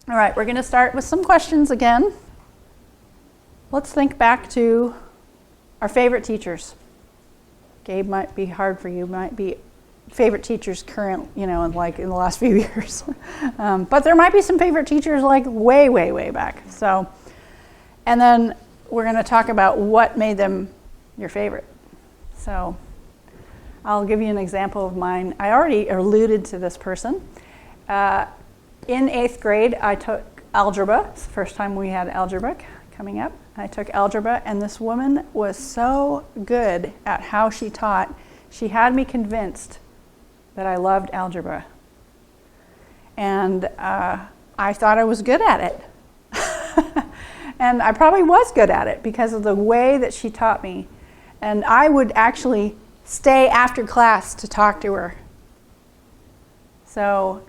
All right, we're going to start with some questions again. Let's think back to our favorite teachers. Gabe, might be hard for you, might be favorite teachers current, in the last few years. But there might be some favorite teachers like way, way, way back. So, and then we're going to talk about what made them your favorite. So I'll give you an example of mine. I already alluded to this person. In 8th grade, I took algebra. It's the first time we had algebra coming up. I took algebra, and this woman was so good at how she taught. She had me convinced that I loved algebra. And I thought I was good at it. And I probably was good at it because of the way that she taught me. And I would actually stay after class to talk to her. So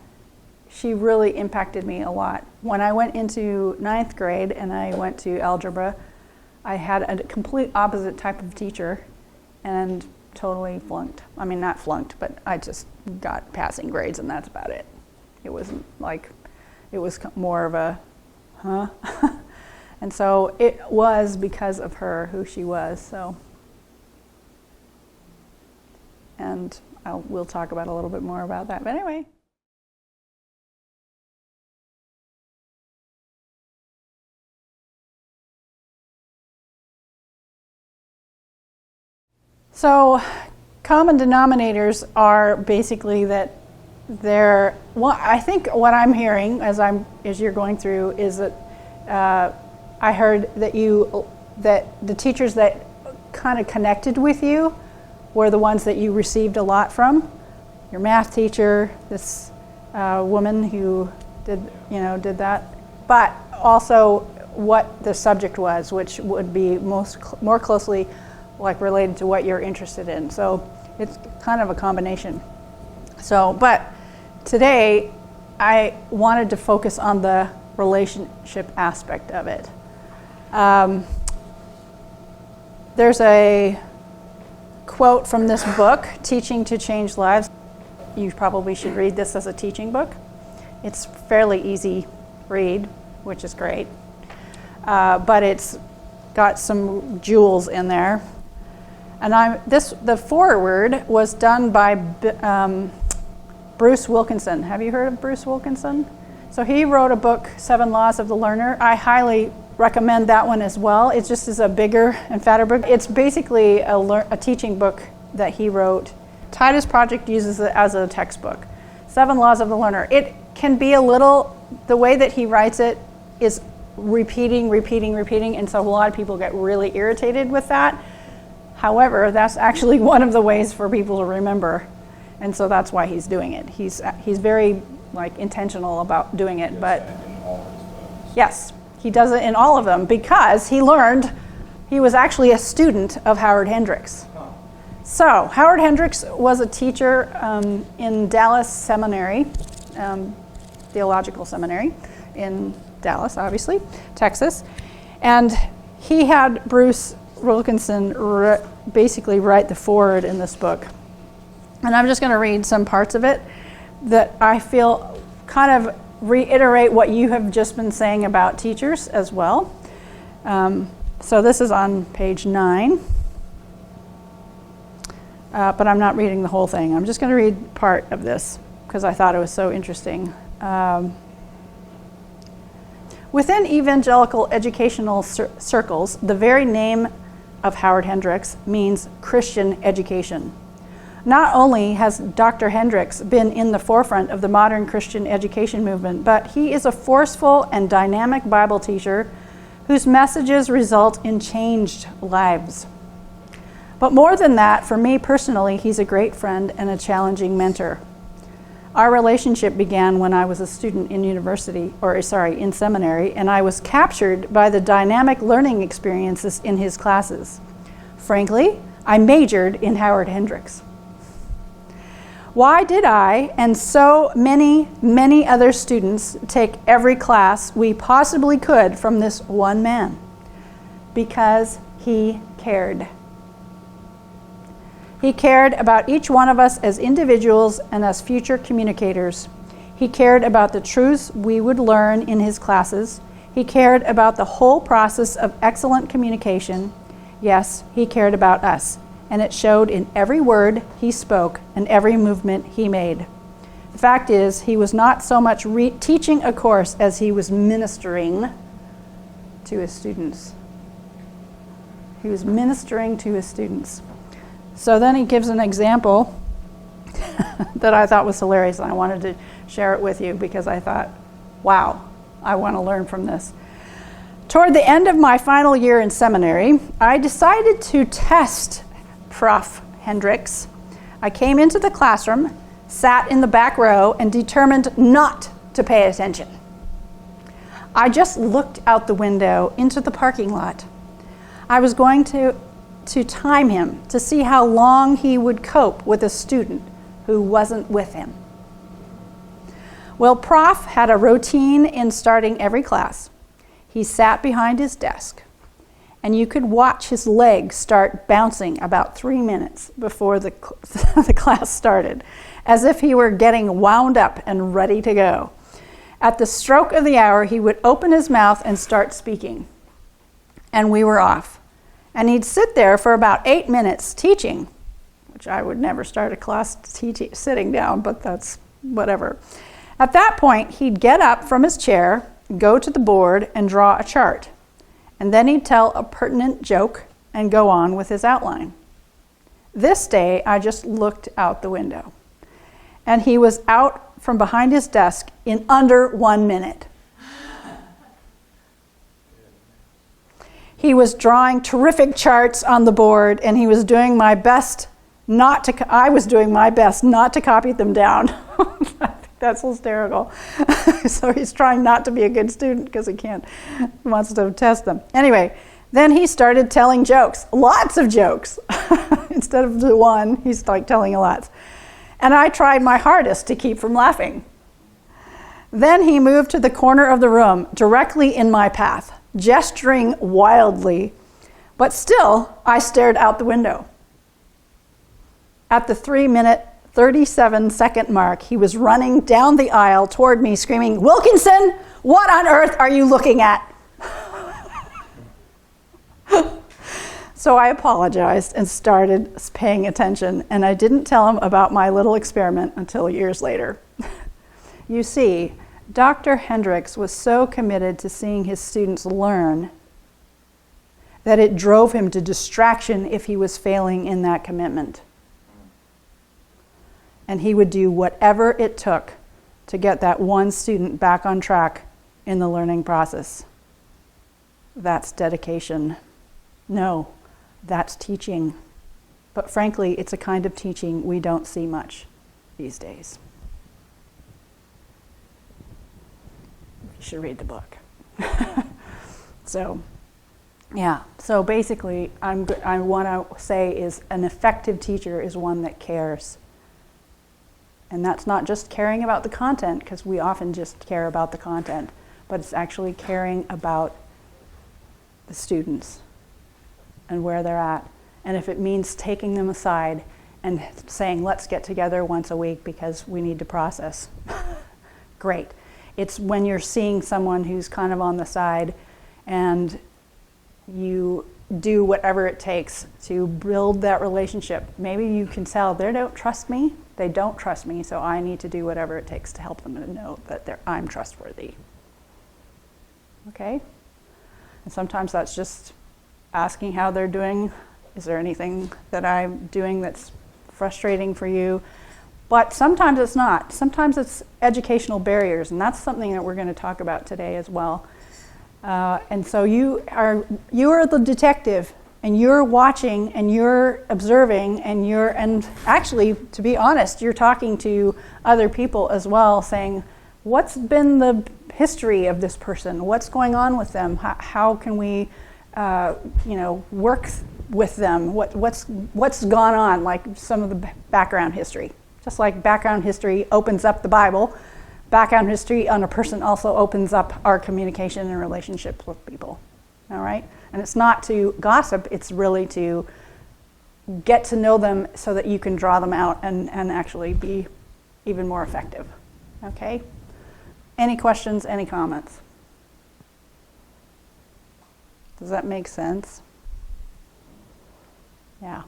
she really impacted me a lot. When I went into 9th grade and I went to algebra, I had a complete opposite type of teacher and totally flunked. I mean, not flunked, but I just got passing grades and that's about it. It wasn't like, it was more of a, huh? And so it was because of her, who she was, so. And we'll talk about a little bit more about that, but anyway. So common denominators are basically that I think what I'm hearing as you're going through is that I heard that the teachers that kind of connected with you were the ones that you received a lot from. Your math teacher, this woman who did that, but also what the subject was, which would be more closely like related to what you're interested in. So it's kind of a combination. So, but today I wanted to focus on the relationship aspect of it. There's a quote from this book, Teaching to Change Lives. You probably should read this as a teaching book. It's fairly easy read, which is great. But it's got some jewels in there. And the foreword was done by Bruce Wilkinson. Have you heard of Bruce Wilkinson? So he wrote a book, 7 Laws of the Learner. I highly recommend that one as well. It just is a bigger and fatter book. It's basically a teaching book that he wrote. Titus Project uses it as a textbook. 7 Laws of the Learner. It can be the way that he writes it is repeating, and so a lot of people get really irritated with that. However, that's actually one of the ways for people to remember, and so that's why he's doing it. He's very intentional about doing it, but yes, he does it in all of them because he was actually a student of Howard Hendricks. So Howard Hendricks was a teacher in Dallas Seminary, Theological Seminary in Dallas, obviously, Texas, and he had Bruce Wilkinson basically write the foreword in this book. And I'm just going to read some parts of it that I feel kind of reiterate what you have just been saying about teachers as well. So this is on page 9. But I'm not reading the whole thing. I'm just going to read part of this because I thought it was so interesting. Within evangelical educational circles, the very name of Howard Hendricks means Christian education. Not only has Dr. Hendricks been in the forefront of the modern Christian education movement, but he is a forceful and dynamic Bible teacher whose messages result in changed lives. But more than that, for me personally, he's a great friend and a challenging mentor. Our relationship began when I was a student in seminary, and I was captured by the dynamic learning experiences in his classes. Frankly, I majored in Howard Hendricks. Why did I and so many, many other students take every class we possibly could from this one man? Because he cared. He cared about each one of us as individuals and as future communicators. He cared about the truths we would learn in his classes. He cared about the whole process of excellent communication. Yes, he cared about us, and it showed in every word he spoke and every movement he made. The fact is, he was not so much teaching a course as he was ministering to his students. He was ministering to his students. So then he gives an example that I thought was hilarious, and I wanted to share it with you because I thought, wow, I want to learn from this. Toward the end of my final year in seminary, I decided to test Prof. Hendricks. I came into the classroom, sat in the back row, and determined not to pay attention. I just looked out the window into the parking lot. I was going to time him to see how long he would cope with a student who wasn't with him. Well, Prof had a routine in starting every class. He sat behind his desk, and you could watch his legs start bouncing about 3 minutes before the class started, as if he were getting wound up and ready to go. At the stroke of the hour, he would open his mouth and start speaking, and we were off. And he'd sit there for about 8 minutes teaching, which I would never start a class sitting down, but that's whatever. At that point, he'd get up from his chair, go to the board, and draw a chart. And then he'd tell a pertinent joke and go on with his outline. This day, I just looked out the window, and he was out from behind his desk in under 1 minute. He was drawing terrific charts on the board, and he was doing my best I was doing my best not to copy them down. That's hysterical. So he's trying not to be a good student because he wants to test them. Anyway, then he started telling jokes, lots of jokes. Instead of the one, he's like telling a lot. And I tried my hardest to keep from laughing. Then he moved to the corner of the room, directly in my path, gesturing wildly, but still I stared out the window. At the 3-minute, 37-second mark, he was running down the aisle toward me, screaming, "Wilkinson, what on earth are you looking at?" So I apologized and started paying attention, and I didn't tell him about my little experiment until years later. You see, Dr. Hendricks was so committed to seeing his students learn that it drove him to distraction if he was failing in that commitment. And he would do whatever it took to get that one student back on track in the learning process. That's dedication. No, that's teaching. But frankly, it's a kind of teaching we don't see much these days. You should read the book. So basically, I want to say is an effective teacher is one that cares. And that's not just caring about the content, because we often just care about the content, but it's actually caring about the students and where they're at. And if it means taking them aside and saying, let's get together once a week because we need to process, great. It's when you're seeing someone who's kind of on the side and you do whatever it takes to build that relationship. Maybe you can tell they don't trust me, so I need to do whatever it takes to help them to know that I'm trustworthy. Okay? And sometimes that's just asking how they're doing. Is there anything that I'm doing that's frustrating for you? But sometimes it's not. Sometimes it's educational barriers, and that's something that we're going to talk about today as well. And so you are the detective, and you're watching, and you're observing, and actually, to be honest, you're talking to other people as well, saying, what's been the history of this person? What's going on with them? How can we, work with them? What's gone on? Like some of the background history. Just like background history opens up the Bible, background history on a person also opens up our communication and relationships with people. All right? And it's not to gossip, it's really to get to know them so that you can draw them out and actually be even more effective. Okay? Any questions, any comments? Does that make sense? Yeah.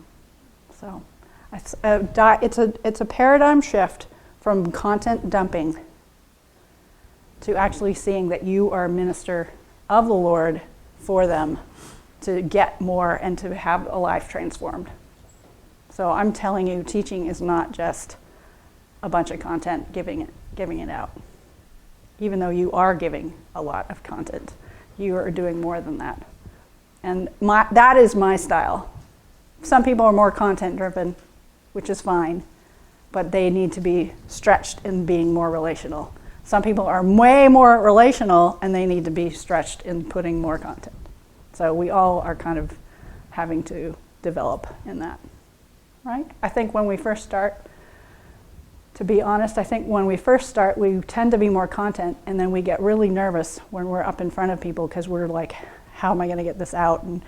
So it's a paradigm shift from content dumping to actually seeing that you are a minister of the Lord for them to get more and to have a life transformed. So I'm telling you, teaching is not just a bunch of content, giving it out. Even though you are giving a lot of content, you are doing more than that. And that is my style. Some people are more content driven, which is fine, but they need to be stretched in being more relational. Some people are way more relational and they need to be stretched in putting more content. So we all are kind of having to develop in that, right? I think when we first start, to be honest, I think when we first start, we tend to be more content, and then we get really nervous when we're up in front of people because we're like, how am I going to get this out? And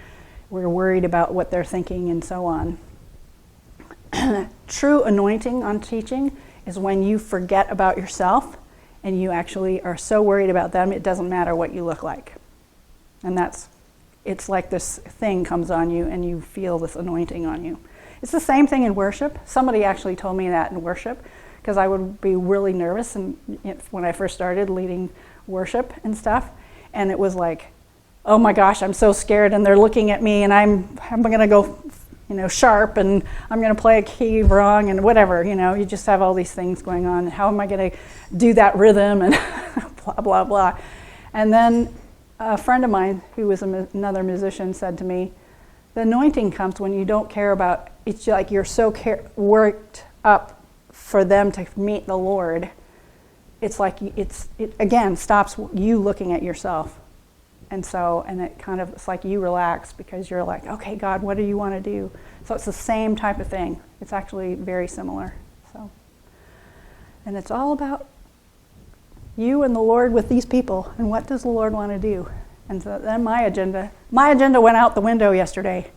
we're worried about what they're thinking and so on. True anointing on teaching is when you forget about yourself and you actually are so worried about them, it doesn't matter what you look like. And it's like this thing comes on you and you feel this anointing on you. It's the same thing in worship. Somebody actually told me that in worship, because I would be really nervous when I first started leading worship and stuff. And it was like, oh my gosh, I'm so scared, and they're looking at me, and I'm going to go, sharp, and I'm going to play a key wrong, and whatever, you just have all these things going on. How am I going to do that rhythm, and blah, blah, blah. And then a friend of mine who was another musician said to me, the anointing comes when you don't care about, it's like you're so worked up for them to meet the Lord. It's like it again stops you looking at yourself. And it kind of, it's like you relax because you're like, okay, God, what do you want to do? So it's the same type of thing. It's actually very similar. And it's all about you and the Lord with these people, and what does the Lord want to do? And so then my agenda went out the window yesterday.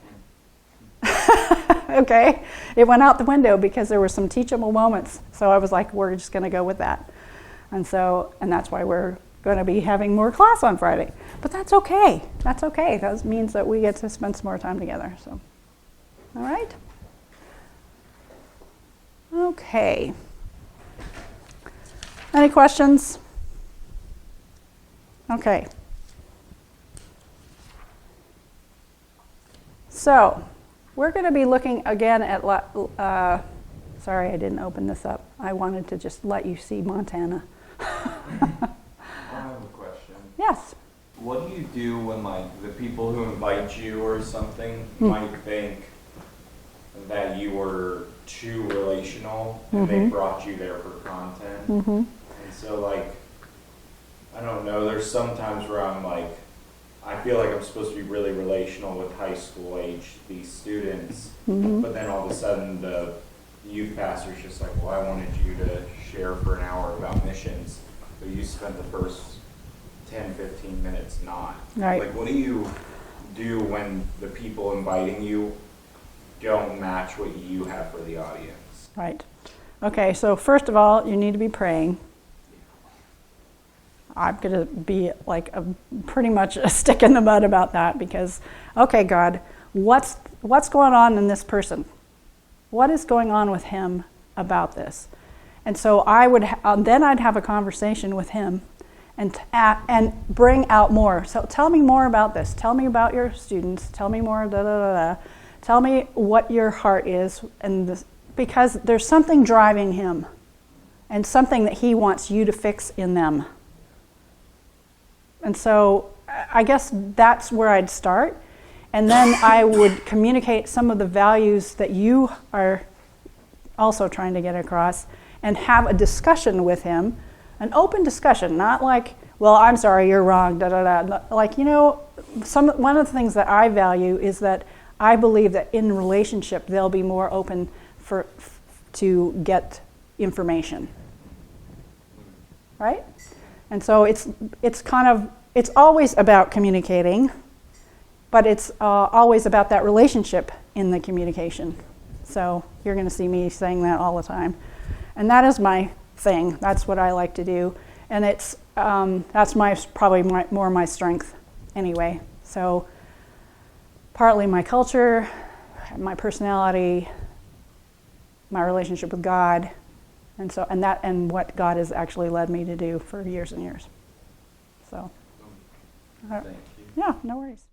Okay, it went out the window because there were some teachable moments. So I was like, we're just going to go with that. And that's why we're going to be having more class on Friday. But that's okay. That's okay. That means that we get to spend some more time together. So, all right. Okay. Any questions? Okay. So, we're going to be looking again at, sorry I didn't open this up. I wanted to just let you see Montana. I have a question. Yes. What do you do when the people who invite you or something might think that you were too relational and they brought you there for content? And so I don't know, there's some times where I'm like, I feel like I'm supposed to be really relational with high school age, these students, but then all of a sudden the youth pastor's just like, well, I wanted you to share for an hour about missions, but you spent the first 10, 15 minutes not. Right. Like, what do you do when the people inviting you don't match what you have for the audience? Right. Okay, so first of all, you need to be praying. I'm going to be like pretty much a stick in the mud about that because, okay, God, what's going on in this person? What is going on with him about this? And so I would then I'd have a conversation with him and bring out more. So tell me more about this. Tell me about your students. Tell me more. Da, da, da, da. Tell me what your heart is, because there's something driving him, and something that he wants you to fix in them. And so I guess that's where I'd start. And then I would communicate some of the values that you are also trying to get across and have a discussion with him, an open discussion, not like, well, I'm sorry, you're wrong, da da da. Like, one of the things that I value is that I believe that in relationship they'll be more open to get information. Right? And so it's always about communicating, but it's always about that relationship in the communication. So you're going to see me saying that all the time. And that is my thing. That's what I like to do, and it's that's probably more my strength anyway. So partly my culture, my personality, my relationship with God, and what God has actually led me to do for years and years. So, Thank you. yeah, no worries.